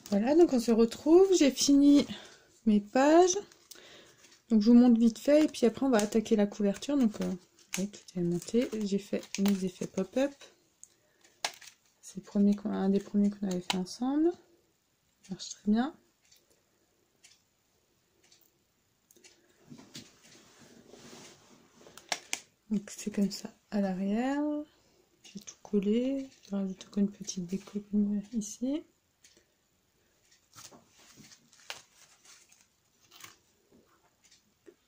Voilà, donc on se retrouve. J'ai fini mes pages. Donc je vous montre vite fait et puis après on va attaquer la couverture. Donc oui, tout est monté. J'ai fait mes effets pop-up. C'est un des premiers qu'on avait fait ensemble. Ça marche très bien. Donc c'est comme ça à l'arrière. J'ai tout collé. Je rajoute encore une petite déco ici.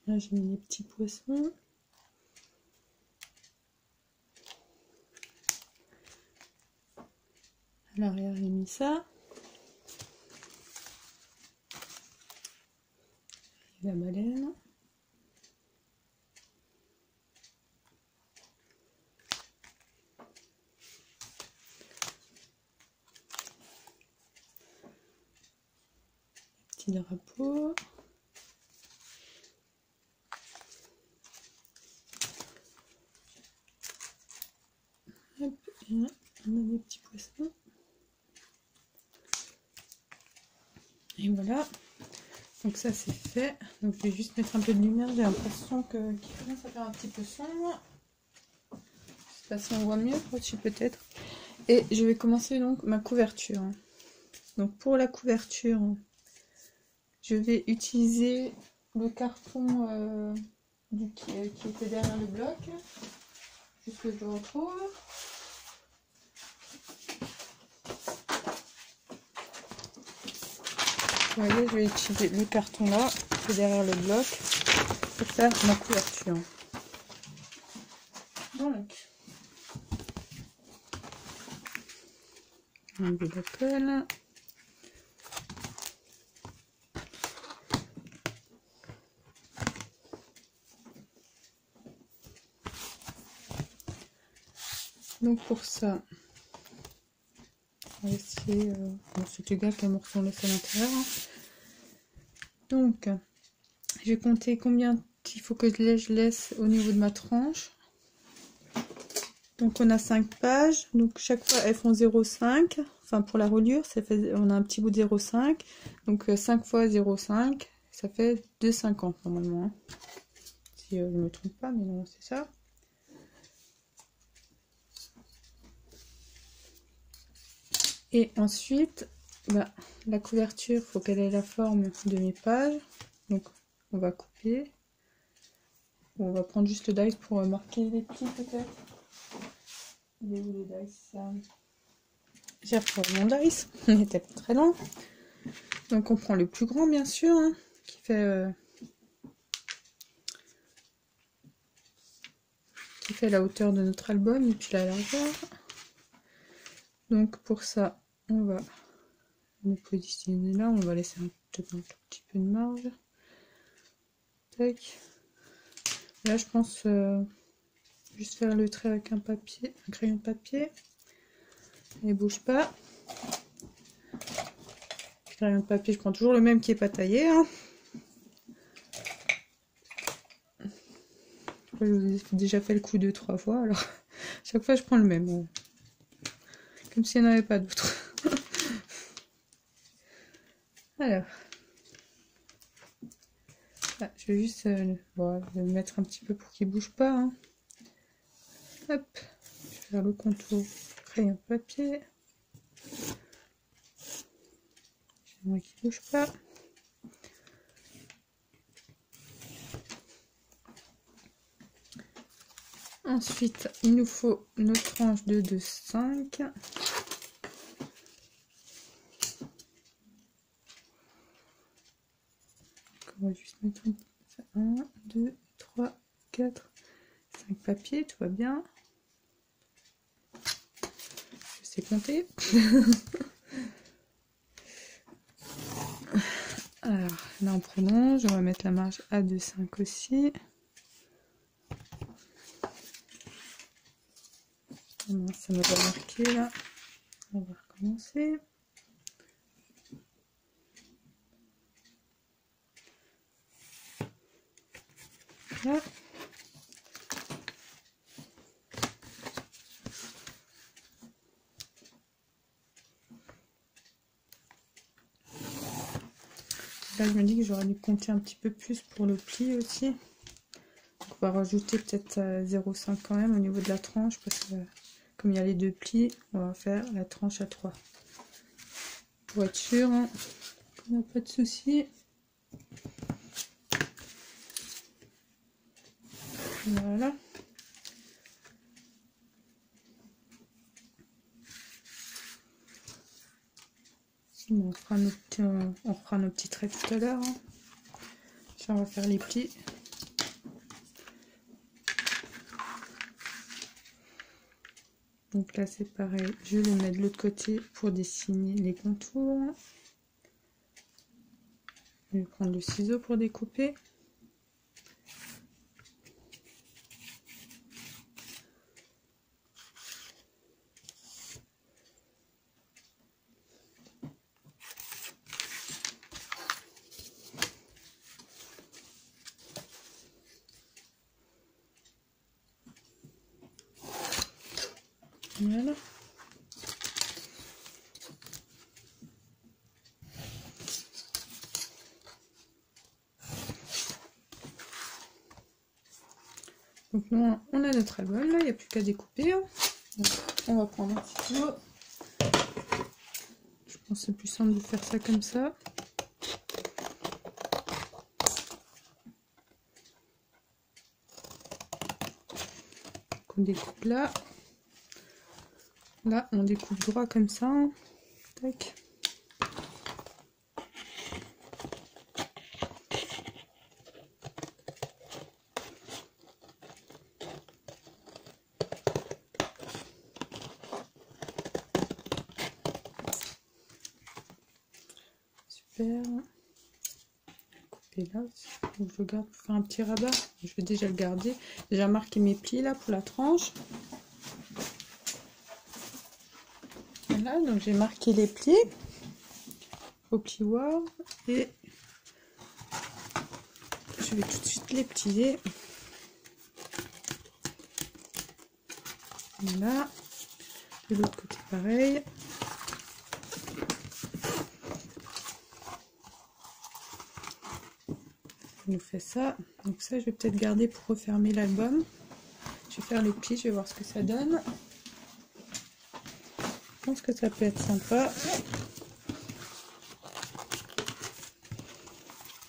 Là j'ai mis les petits poissons. À l'arrière j'ai mis ça. La baleine. Petit drapeau. Hop, et là, on a des petits poissons. Et voilà. Donc ça c'est fait. Donc je vais juste mettre un peu de lumière. J'ai l'impression qu'il commence à faire un petit peu sombre. Je sais pas si on voit mieux aussi peut-être. Et je vais commencer donc ma couverture. Donc pour la couverture, je vais utiliser le carton qui était derrière le bloc. Juste que je le retrouve. Vous voyez, je vais utiliser le carton là, qui est derrière le bloc, pour faire ma couverture. Donc, on met la colle. Donc pour ça, on va essayer, c'est égal quel morceau on laisse à l'intérieur. Donc, je vais compter combien il faut que je laisse au niveau de ma tranche. Donc on a 5 pages, donc chaque fois elles font 0,5, enfin pour la reliure, ça fait, on a un petit bout de 0,5, donc 5 fois 0,5, ça fait 2,50 normalement. Hein. Si je ne me trompe pas, mais non, c'est ça. Et ensuite, bah, la couverture, il faut qu'elle ait la forme de mes pages. Donc, on va couper. On va prendre juste le dice pour marquer les plis peut-être. Il est où les dice? J'ai repris mon dice. Il n'était pas très long. Donc, on prend le plus grand, bien sûr, hein, qui fait la hauteur de notre album et puis la largeur. Donc, pour ça, on va le positionner là. On va laisser un tout petit peu de marge. Tac. Là, je pense juste faire le trait avec un crayon de papier. Et bouge pas. Le crayon de papier, je prends toujours le même qui est pas taillé. Hein. Je vous ai déjà fait le coup 2-3 fois, alors chaque fois je prends le même. Comme s'il n'y en avait pas d'autres. Alors. Ah, je vais juste voilà, le mettre un petit peu pour qu'il bouge pas. Hein. Hop. Je vais faire le contour crayon de papier. J'aimerais qu'il bouge pas. Ensuite, il nous faut notre tranche de 2,5. On va juste mettre 1, 2, 3, 4, 5 papiers, tout va bien. Je sais compter. Alors, là on prolonge, on va mettre la marge à 2,5 aussi. Ça m'a pas marqué là. On va recommencer. Là. là, je me dis que j'aurais dû compter un petit peu plus pour le pli aussi. Donc, on va rajouter peut-être 0,5 quand même au niveau de la tranche, parce que comme il y a les deux plis, on va faire la tranche à 3. Pour être sûr, hein, qu'on n'a pas de soucis. Voilà. Bon, on fera nos petits traits tout à l'heure. Hein. On va faire les plis. Donc là c'est pareil, je vais le mettre de l'autre côté pour dessiner les contours. Je vais prendre le ciseau pour découper. Voilà. Donc nous, on a notre album, là, il n'y a plus qu'à découper. Hein. Donc, on va prendre un ciseau. Je pense que c'est plus simple de faire ça comme ça. Donc, on découpe là. Là, on découpe droit comme ça. Hein. Tac. Super. Couper là aussi. Donc, je garde pour faire un petit rabat. Je vais déjà le garder. Déjà marqué mes plis là pour la tranche. Voilà, donc j'ai marqué les plis au plioir et je vais tout de suite les plier. Voilà, de l'autre côté pareil. On nous fait ça. Donc ça, je vais peut-être garder pour refermer l'album. Je vais faire les plis, je vais voir ce que ça donne. Je pense que ça peut être sympa.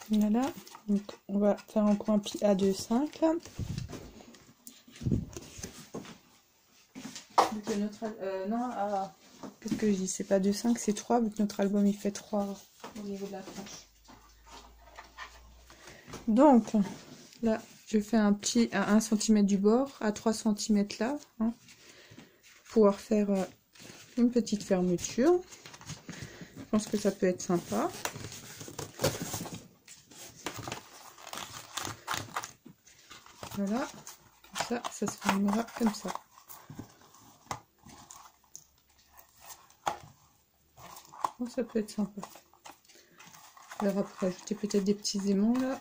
Voilà, donc on va faire encore un pli A2,5 là. Non, qu'est-ce que je dis? C'est pas 2,5, c'est 3, vu que notre album il fait 3 au niveau de la tranche. Donc là, je fais un pli à 1 cm du bord, à 3 cm là, hein, pour pouvoir faire une petite fermeture. Je pense que ça peut être sympa. Voilà, ça se fermera comme ça. Bon, ça peut être sympa. On verra pour ajouter peut-être des petits aimants là.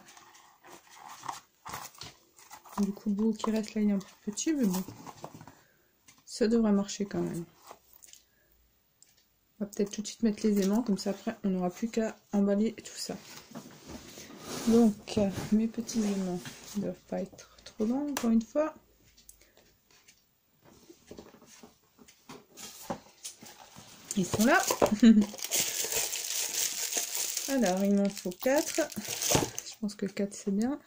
Du coup, le bout qui reste là, il est un peu petit, mais bon, ça devrait marcher quand même. On va peut-être tout de suite mettre les aimants, comme ça après, on n'aura plus qu'à emballer tout ça. Donc, mes petits aimants ne doivent pas être trop longs, encore une fois. Ils sont là. Alors, il m'en faut 4. Je pense que 4 c'est bien.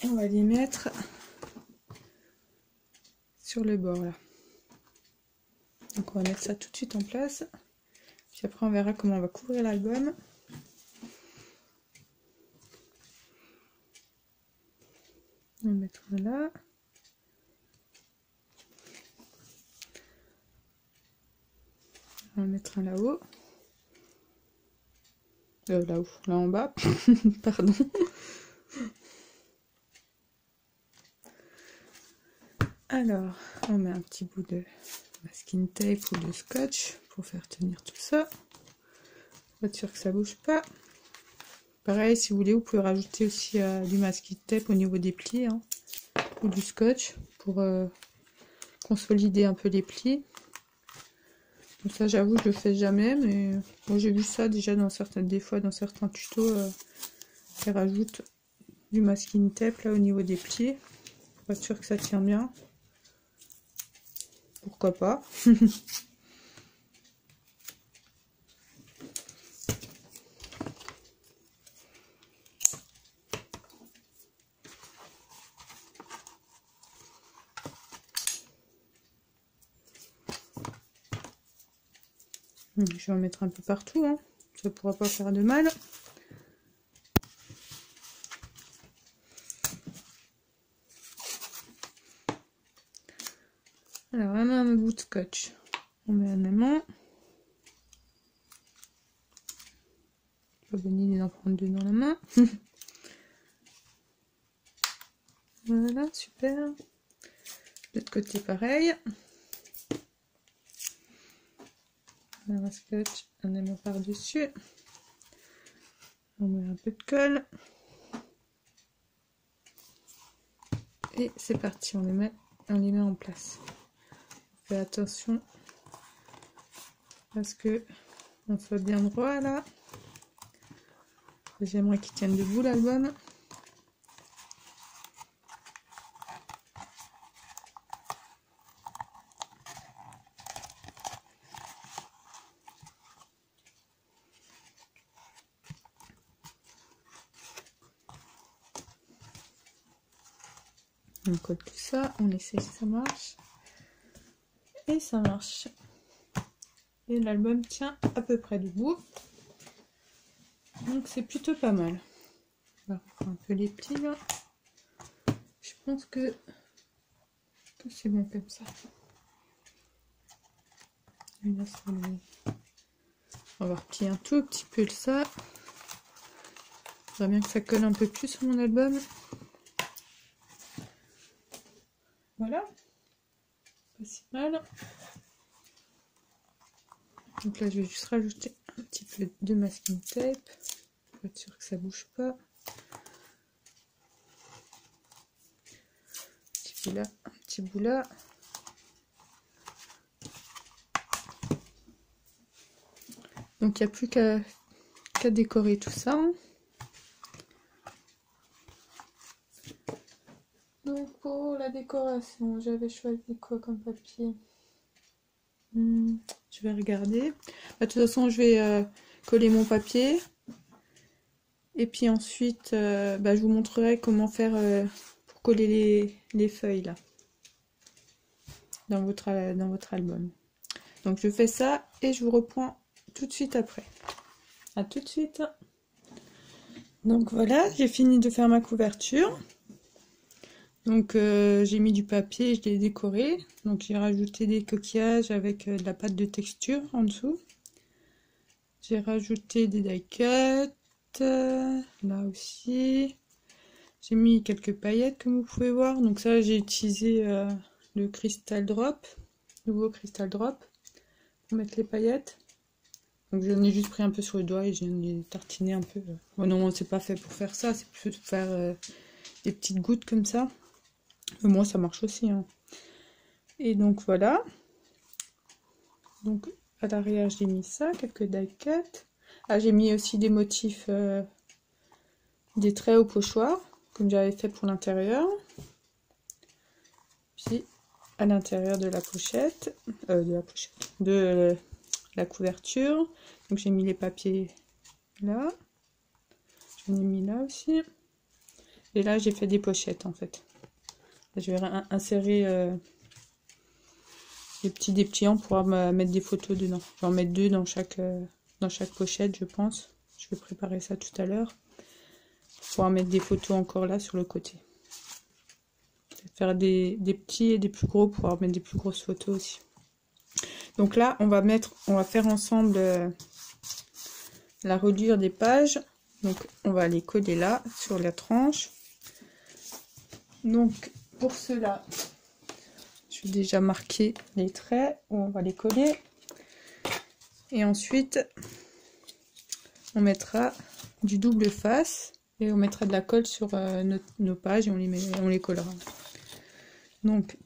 Et on va les mettre sur le bord là. Donc on va mettre ça tout de suite en place. Puis après on verra comment on va couvrir l'album. On va mettre un là. On va mettre un là-haut. Là-haut, là en bas. Pardon. Alors, on met un petit bout de masking tape ou de scotch pour faire tenir tout ça. Pour être sûr que ça bouge pas. Pareil, si vous voulez, vous pouvez rajouter aussi du masking tape au niveau des plis, hein, ou du scotch pour consolider un peu les plis. Donc ça j'avoue je le fais jamais, mais moi j'ai vu ça déjà dans des fois dans certains tutos qui rajoutent du masking tape là au niveau des plis. Pour être sûr que ça tient bien. Pourquoi pas. Je vais en mettre un peu partout, hein. Ça pourra pas faire de mal. Alors, un bout de scotch. On met un aimant. Pas bonne idée d'en prendre deux dans la main. Voilà, super. De l'autre côté, pareil. Un scotch, un aimant par-dessus. On met un peu de colle. Et c'est parti, on les met en place. On fait attention à ce que on soit bien droit là. J'aimerais qu'il tienne debout l'album. On colle tout ça, on essaie si ça marche. Et ça marche. Et l'album tient à peu près debout. Donc c'est plutôt pas mal. On va reprendre un peu les plis là. Je pense que c'est bon comme ça. Et là, on va replier un tout petit peu ça. J'aimerais bien que ça colle un peu plus sur mon album. Voilà. Pas si mal. Donc là, je vais juste rajouter un petit peu de masking tape pour être sûr que ça bouge pas. Un petit bout là, un petit bout là. Donc il n'y a plus qu'à décorer tout ça. Donc pour la décoration, j'avais choisi quoi comme papier? Je vais regarder. De toute façon, je vais coller mon papier. Et puis ensuite, je vous montrerai comment faire pour coller les feuilles là. Dans votre album. Donc je fais ça et je vous reprends tout de suite après. À tout de suite. Donc voilà, j'ai fini de faire ma couverture. Donc j'ai mis du papier, je l'ai décoré. Donc j'ai rajouté des coquillages avec de la pâte de texture en dessous. J'ai rajouté des die cuts, là aussi. J'ai mis quelques paillettes comme vous pouvez voir. Donc ça j'ai utilisé le Crystal Drop, nouveau Crystal Drop, pour mettre les paillettes. Donc j'en ai juste pris un peu sur le doigt et j'ai les tartiné un peu. Bon non, c'est pas fait pour faire ça, c'est plus pour faire des petites gouttes comme ça. Mais moi ça marche aussi, hein. Et donc voilà. Donc à l'arrière j'ai mis ça, quelques die cuts. Ah, j'ai mis aussi des motifs, des traits au pochoir, comme j'avais fait pour l'intérieur. Puis à l'intérieur de la pochette, de la couverture. Donc j'ai mis les papiers là. J'en ai mis là aussi. Et là j'ai fait des pochettes en fait. Je vais insérer des petits dépliants pour pouvoir mettre des photos dedans. Je vais en mettre deux dans chaque pochette, je pense. Je vais préparer ça tout à l'heure. Pour pouvoir mettre des photos encore là sur le côté. Faire des petits et des plus gros pour pouvoir mettre des plus grosses photos aussi. Donc là, on va faire ensemble la reliure des pages. Donc on va les coller là sur la tranche. Donc pour cela, je vais déjà marquer les traits où on va les coller. Et ensuite, on mettra du double face et on mettra de la colle sur nos pages et on les collera. Donc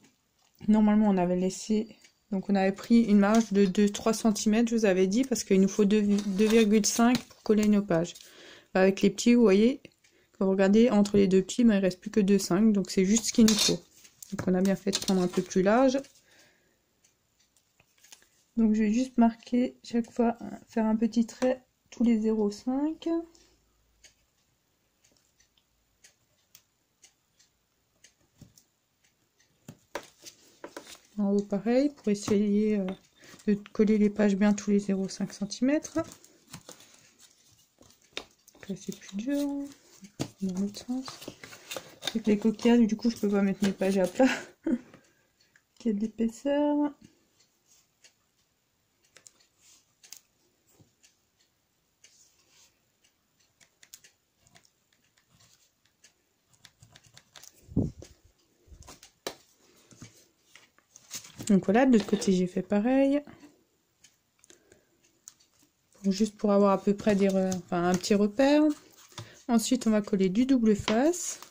normalement on avait laissé Donc on avait pris une marge de 3 cm, je vous avais dit, parce qu'il nous faut 2,5 pour coller nos pages. Avec les petits, vous voyez, quand vous regardez entre les deux petits, ben, il ne reste plus que 2,5, donc c'est juste ce qu'il nous faut. Donc on a bien fait de prendre un peu plus large. Donc je vais juste marquer chaque fois, faire un petit trait tous les 0,5. En haut pareil, pour essayer de coller les pages bien tous les 0,5 cm. Là c'est plus dur, dans l'autre sens. Avec les coquillages, du coup je peux pas mettre mes pages à plat. Il y a de l'épaisseur. Donc voilà, de l'autre côté j'ai fait pareil. Juste pour avoir à peu près un petit repère. Ensuite on va coller du double face.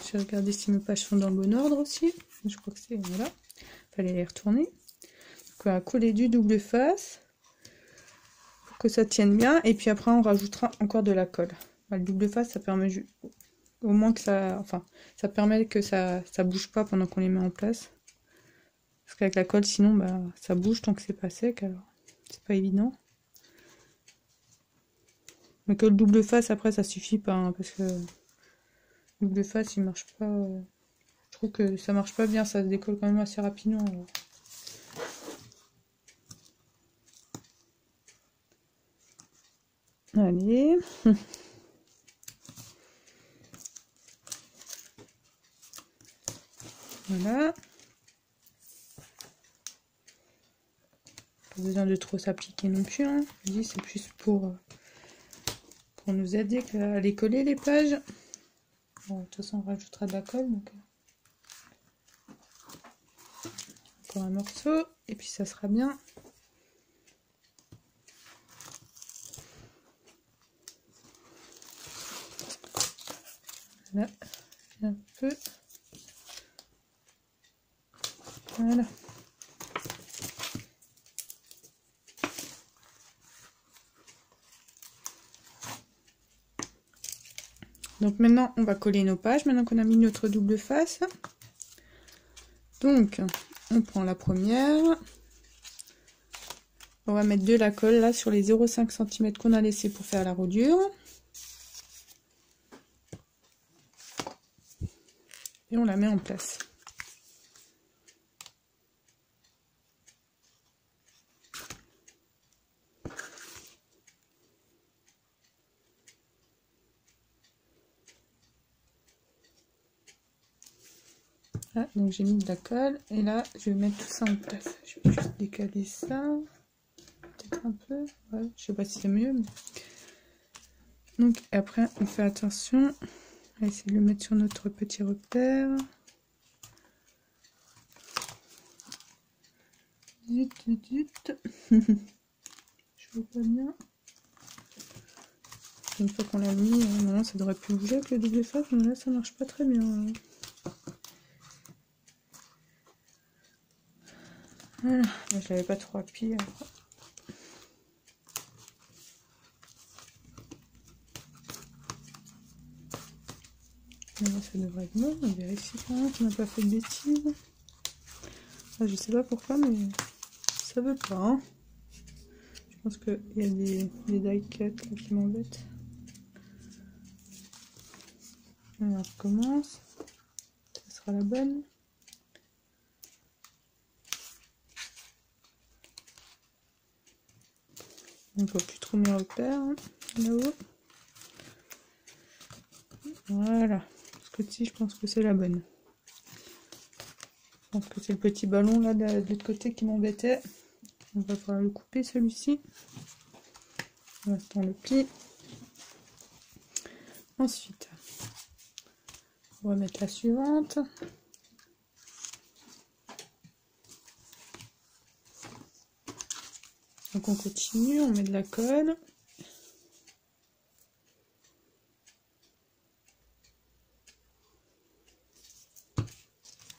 Je vais regarder si mes pages sont dans le bon ordre aussi. Je crois que c'est, voilà. Fallait les retourner. Donc on va coller du double face pour que ça tienne bien. Et puis après on rajoutera encore de la colle. Le double face ça permet au moins que ça, ça permet que ça bouge pas pendant qu'on les met en place. Parce qu'avec la colle sinon bah ça bouge tant que c'est pas sec, alors c'est pas évident. Mais que le double face après ça suffit pas, hein, parce que le double face il marche pas. Je trouve que ça marche pas bien, ça se décolle quand même assez rapidement. Alors. Allez. Voilà. Pas besoin de trop s'appliquer non plus. Hein. Je dis c'est plus pour nous aider à les coller les pages. Bon, de toute façon on rajoutera de la colle. Donc... encore un morceau. Et puis ça sera bien. Voilà. Un peu. Voilà. Donc maintenant on va coller nos pages, maintenant qu'on a mis notre double face. Donc on prend la première. On va mettre de la colle là sur les 0,5 cm qu'on a laissé pour faire la rodure. Et on la met en place. Là, donc j'ai mis de la colle et là je vais mettre tout ça en place. Je vais juste décaler ça. Peut-être un peu. Ouais, je sais pas si c'est mieux. Mais... donc après on fait attention. On va essayer de le mettre sur notre petit repère. Zut, zut, zut. Je vois pas bien. Une fois qu'on l'a mis, normalement ça devrait plus bouger avec le double face, mais là ça marche pas très bien. Voilà, moi je l'avais pas trop appuyé. Mais là ça devrait être bon, on vérifie quand même qu'on n'a pas fait de bêtises. Ah, je sais pas pourquoi, mais ça veut pas. Hein. Je pense qu'il y a des die cuts qui m'embêtent. Alors on recommence. Ça sera la bonne. On ne voit plus trop mes repères hein, là-haut. Voilà. Ce côté-ci, je pense que c'est la bonne. Je pense que c'est le petit ballon là de l'autre côté qui m'embêtait. On va falloir le couper celui-ci. Pour l'instant, le plie. Ensuite, on va mettre la suivante. Donc on continue, on met de la colle.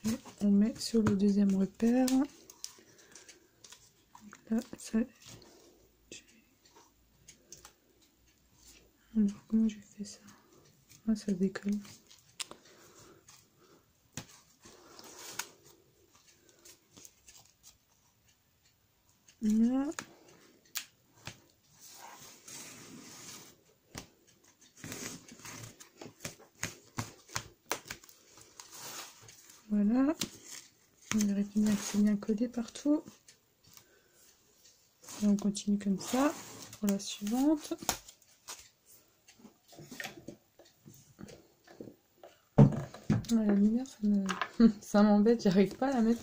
Et on met sur le deuxième repère. Là, ça... Alors, comment j'ai fait ça? Ah, ça décolle. Là. Voilà. On vérifie bien que c'est bien collé partout. Et on continue comme ça pour la suivante. Ah, la lumière, ça m'embête, j'arrive pas à la mettre.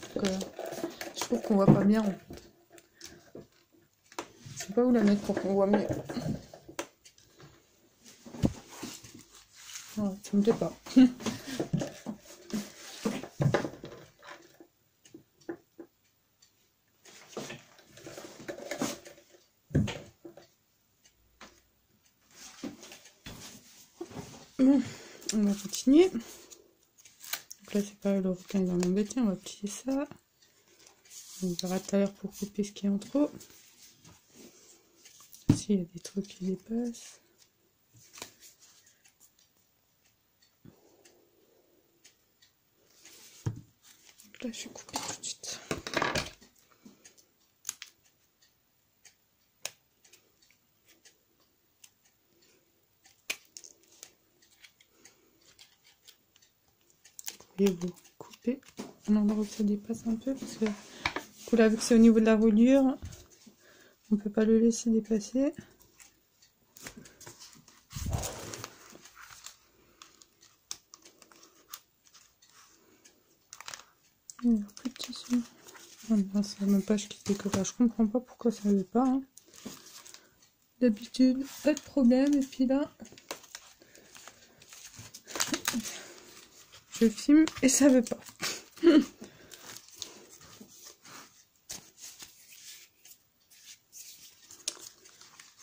Je trouve qu'on voit pas bien. Je sais pas où la mettre pour qu'on voit mieux. Ouais, ça me plaît pas. Bon, on va continuer. Donc là, c'est pareil, le requin il va m'embêter. On va plier ça. On verra tout à l'heure pour couper ce qui est en trop. S'il y a des trucs qui dépassent. Donc là, je vais couper tout de suite. Et vous coupez l'endroit où ça dépasse un peu parce que du coup là, vu que c'est au niveau de la reliure, on peut pas le laisser dépasser. Il n'y a plus de tissu. Ah ben, c'est ma page qui décolle. Je comprends pas pourquoi ça ne veut pas. Hein. D'habitude, pas de problème. Et puis là, je filme et ça veut pas.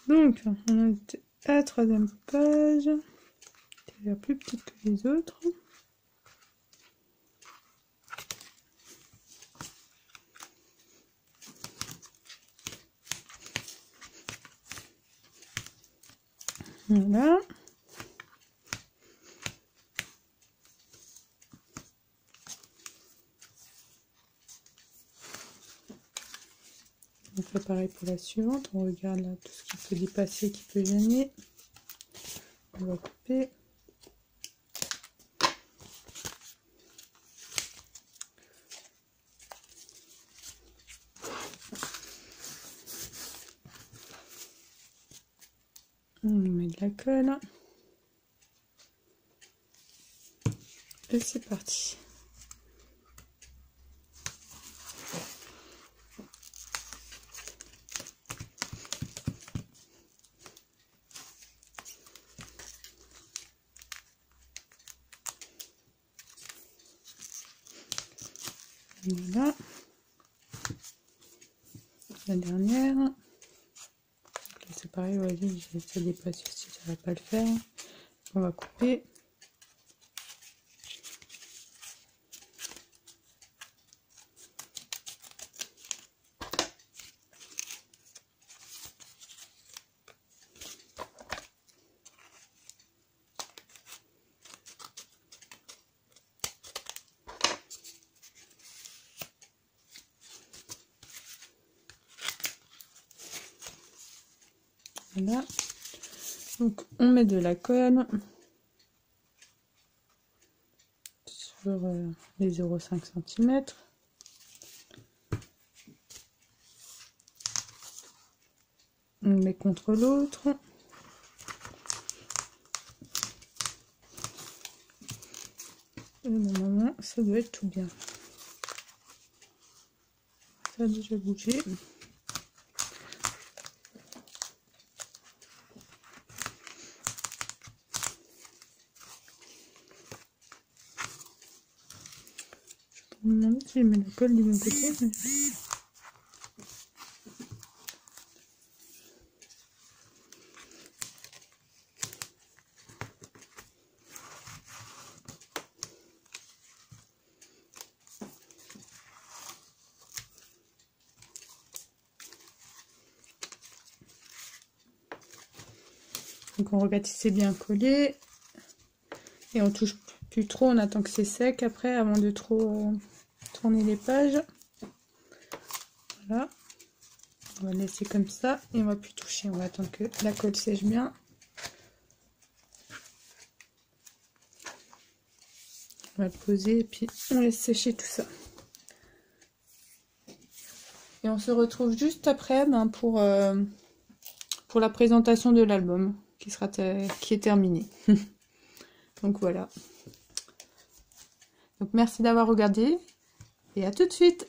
Donc, on a été à la troisième page, qui est plus petite que les autres. Voilà. On fait pareil pour la suivante. On regarde là tout ce qui peut dépasser, qui peut gêner. On va couper. On met de la colle. Et c'est parti. Voilà. La dernière. C'est pareil, vas-y, ça dépasse si ça va pas le faire. On va couper. Voilà. Donc on met de la colle sur les 0,5 cm. On le met contre l'autre. Et normalement, ça doit être tout bien. Ça a déjà bougé. Je me demande si je mets la colle du bon côté. Mais... Donc on regarde si c'est bien collé. Et on touche plus trop, on attend que c'est sec après avant de trop tourner les pages. Voilà. On va laisser comme ça et on va plus toucher. On va attendre que la colle sèche bien. On va le poser et puis on laisse sécher tout ça. Et on se retrouve juste après pour la présentation de l'album qui est terminé. Donc voilà. Donc merci d'avoir regardé et à tout de suite.